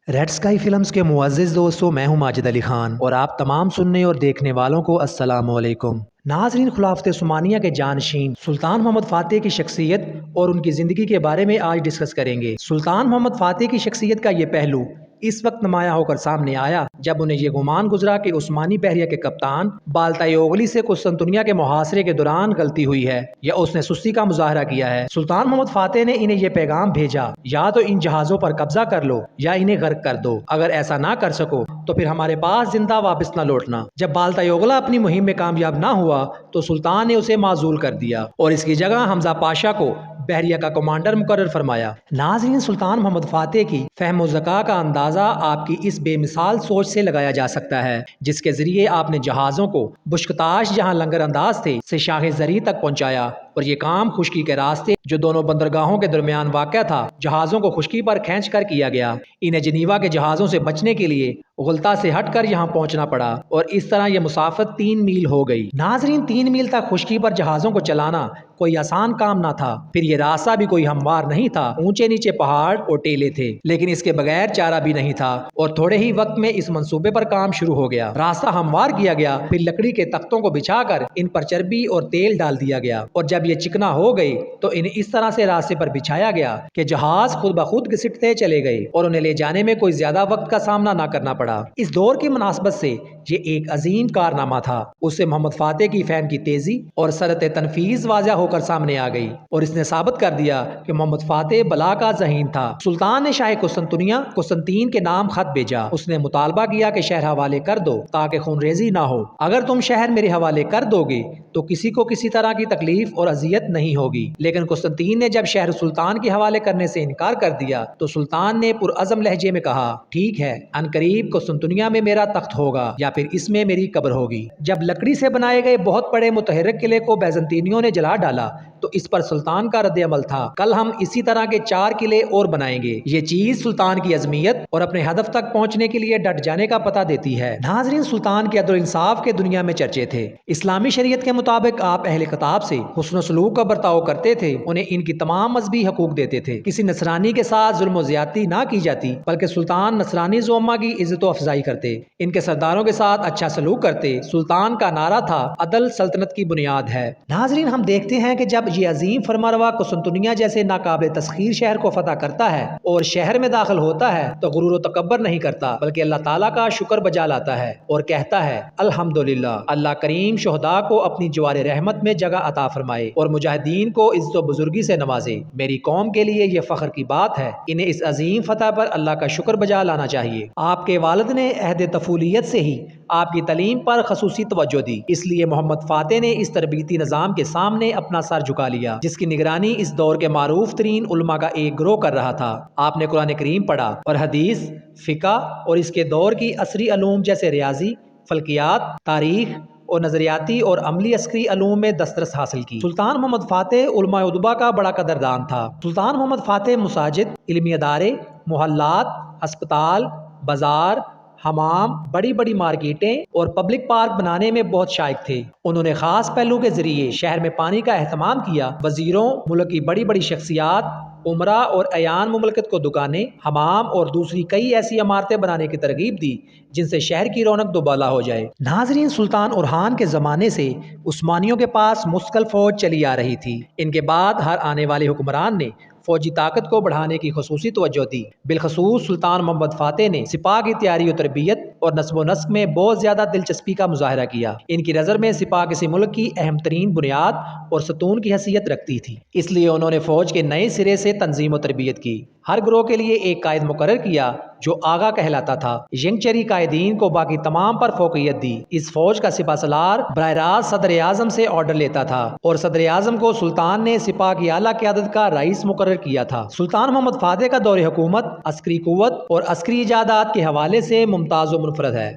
Red sky films کے معزز دوستوں، میں ہوں ماجد علی خان اور آپ تمام سننے اور دیکھنے والوں کو السلام علیکم۔ ناظرین، خلافت عثمانیہ کے جانشین سلطان محمد فاتح کی شخصیت اور ان کی زندگی کے بارے میں آج ڈسکس کریں گے۔ سلطان محمد فاتح کی شخصیت کا یہ پہلو اس وقت نمایاں ہو کر سامنے آیا جب انہیں یہ گمان گزرا کہ عثمانی بحریہ کے کپتان بالتائی اوغلی سے قسطنطنیہ کے محاصرے کے دوران غلطی ہوئی ہے یا اس نے سستی کا مظاہرہ کیا ہے۔ سلطان محمد فاتح نے انہیں یہ پیغام بھیجا، یا تو ان جہازوں پر قبضہ کر لو یا انہیں غرق کر دو، اگر ایسا نہ کر سکو تو پھر ہمارے پاس زندہ واپس نہ لوٹنا۔ جب بالتائی اوغلا اپنی مہم میں کامیاب نہ ہوا تو سلطان نے اسے معزول کر دیا اور اس کی جگہ حمزہ پاشا کو بحریہ کا کمانڈر مقرر فرمایا۔ ناظرین، سلطان محمد فاتح کی فہم و ذکا کا اندازہ آپ کی اس بے مثال سوچ سے لگایا جا سکتا ہے جس کے ذریعے آپ نے جہازوں کو بشکتاش، جہاں لنگر انداز تھے، سے شاہ زری تک پہنچایا، اور یہ کام خشکی کے راستے جو دونوں بندرگاہوں کے درمیان واقع تھا جہازوں کو خشکی پر کھینچ کر کیا گیا۔ انہیں جنیوا کے جہازوں سے بچنے کے لیے غلطہ سے ہٹ کر یہاں پہنچنا پڑا اور اس طرح یہ مسافت 3 میل ہو گئی۔ ناظرین، 3 میل تک خشکی پر جہازوں کو چلانا کوئی آسان کام نہ تھا، پھر یہ راستہ بھی کوئی ہموار نہیں تھا، اونچے نیچے پہاڑ اور ٹیلے تھے، لیکن اس کے بغیر چارہ بھی نہیں تھا اور تھوڑے ہی وقت میں اس منصوبے پر کام شروع ہو گیا۔ راستہ ہموار کیا گیا، پھر لکڑی کے تختوں کو بچھا کر ان پر چربی اور تیل ڈال دیا گیا اور جب یہ چکنا ہو گئی تو انہیں اس طرح سے راستے پر بچھایا گیا کہ جہاز خود بخود گھسٹتے چلے گئے اور انہیں لے جانے میں کوئی زیادہ وقت کا سامنا نہ کرنا پڑا۔ اس دور کی مناسبت سے یہ ایک عظیم کارنامہ تھا۔ اس سے محمد فاتح کی فہم کی تیزی اور سرعت تنفیذ واضح ہو کر سامنے آ گئی اور اس نے ثابت کر دیا کہ محمد فاتح بلا کا ذہین تھا۔ سلطان نے شاہ قسطنطین کے نام خط بھیجا۔ اس نے مطالبہ کیا کہ شہر حوالے کر دو تاکہ خون ریزی نہ ہو۔ اگر تم شہر میرے حوالے کر دو گے تو کسی کو کسی طرح کی تکلیف اور اذیت نہیں ہوگی۔ لیکن قسطنطین نے جب شہر سلطان کے حوالے کرنے سے انکار کر دیا تو سلطان نے پرعزم لہجے میں کہا، ٹھیک ہے، عنقریب قسطنطنیہ میں میرا تخت ہوگا یا پھر اس میں میری قبر ہوگی۔ جب لکڑی سے بنائے گئے بہت بڑے متحرک قلعے کو بیزنطینیوں نے جلا ڈالا تو اس پر سلطان کا رد عمل تھا، کل ہم اسی طرح کے 4 قلعے اور بنائیں گے۔ یہ چیز سلطان کی عزمیت اور اپنے ہدف تک پہنچنے کے لیے ڈٹ جانے کا پتہ دیتی ہے۔ ناظرین، سلطان کے عدل و انصاف کے دنیا میں چرچے تھے۔ اسلامی شریعت کے مطابق آپ اہل خطاب سے حسن و سلوک کا برتاؤ کرتے تھے، انہیں ان کی تمام مذہبی حقوق دیتے تھے، کسی نصرانی کے ساتھ ظلم و زیادتی نہ کی جاتی، بلکہ سلطان نصرانی زعما کی عزت و افزائی کرتے، ان کے سرداروں کے ساتھ اچھا سلوک کرتے۔ سلطان کا نعرہ تھا، عدل سلطنت کی بنیاد ہے۔ ناظرین، ہم دیکھتے ہیں کہ جب یہ عظیم فرمانروا قسطنطنیہ جیسے ناقابل تسخیر شہر کو فتح کرتا ہے اور شہر میں داخل ہوتا ہے تو غرور و تکبر نہیں کرتا، بلکہ اللہ تعالیٰ کا شکر بجا لاتا ہے اور کہتا ہے، الحمدللہ، اللہ کریم شہداء کو اپنی جوار رحمت میں جگہ عطا فرمائے اور مجاہدین کو عزت و بزرگی سے نوازے۔ میری قوم کے لیے یہ فخر کی بات ہے، انہیں اس عظیم فتح پر اللہ کا شکر بجا لانا چاہیے۔ آپ کے والد نے عہد طفولیت سے ہی آپ کی تعلیم پر خصوصی توجہ دی، اس لیے محمد فاتح نے اس تربیتی نظام کے سامنے اپنا سر جھکا لیا جس کی نگرانی اس دور کے معروف ترین علماء کا ایک گروہ کر رہا تھا۔ آپ نے قرآن کریم پڑھا اور حدیث، فقہ اور اس کے دور کی عصری علوم جیسے ریاضی، فلکیات، تاریخ اور نظریاتی اور عملی عسکری علوم میں دسترس حاصل کی۔ سلطان محمد فاتح علماء ادبا کا بڑا قدردان تھا۔ سلطان محمد فاتح مساجد، علمی ادارے، محلات، ہسپتال، بازار، حمام، بڑی بڑی مارکیٹیں اور پبلک پارک بنانے میں بہت شائق تھے۔ انہوں نے خاص پہلو کے ذریعے شہر میں پانی کا اہتمام کیا۔ وزیروں، ملک کی بڑی بڑی شخصیات، عمرا اور ایان مملکت کو دکانیں، حمام اور دوسری کئی ایسی عمارتیں بنانے کی ترغیب دی جن سے شہر کی رونق دوبالا ہو جائے۔ ناظرین، سلطان اورحان کے زمانے سے عثمانیوں کے پاس مستقل فوج چلی آ رہی تھی۔ ان کے بعد ہر آنے والے حکمران نے فوجی طاقت کو بڑھانے کی خصوصی توجہ دی۔ بالخصوص سلطان محمد فاتح نے سپاہ کی تیاری و تربیت اور نصب و نسق میں بہت زیادہ دلچسپی کا مظاہرہ کیا۔ ان کی نظر میں سپاہ کسی ملک کی اہم ترین بنیاد اور ستون کی حیثیت رکھتی تھی، اس لیے انہوں نے فوج کے نئے سرے سے تنظیم و تربیت کی۔ ہر گروہ کے لیے ایک قائد مقرر کیا جو آغا کہلاتا تھا۔ ینگچری قائدین کو باقی تمام پر فوقیت دی۔ اس فوج کا سپہ سالار براہ راست صدر اعظم سے آرڈر لیتا تھا اور صدر اعظم کو سلطان نے سپاہ کی اعلیٰ قیادت کا رئیس مقرر کیا تھا۔ سلطان محمد فاتح کا دور حکومت عسکری قوت اور عسکری ایجادات کے حوالے سے ممتاز و منفرد ہے۔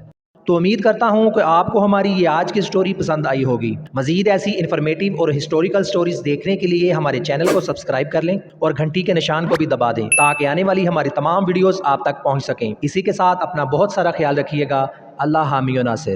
تو امید کرتا ہوں کہ آپ کو ہماری یہ آج کی سٹوری پسند آئی ہوگی۔ مزید ایسی انفارمیٹیو اور ہسٹوریکل سٹوریز دیکھنے کے لیے ہمارے چینل کو سبسکرائب کر لیں اور گھنٹی کے نشان کو بھی دبا دیں تاکہ آنے والی ہماری تمام ویڈیوز آپ تک پہنچ سکیں۔ اسی کے ساتھ اپنا بہت سارا خیال رکھیے گا۔ اللہ حامی و ناصر۔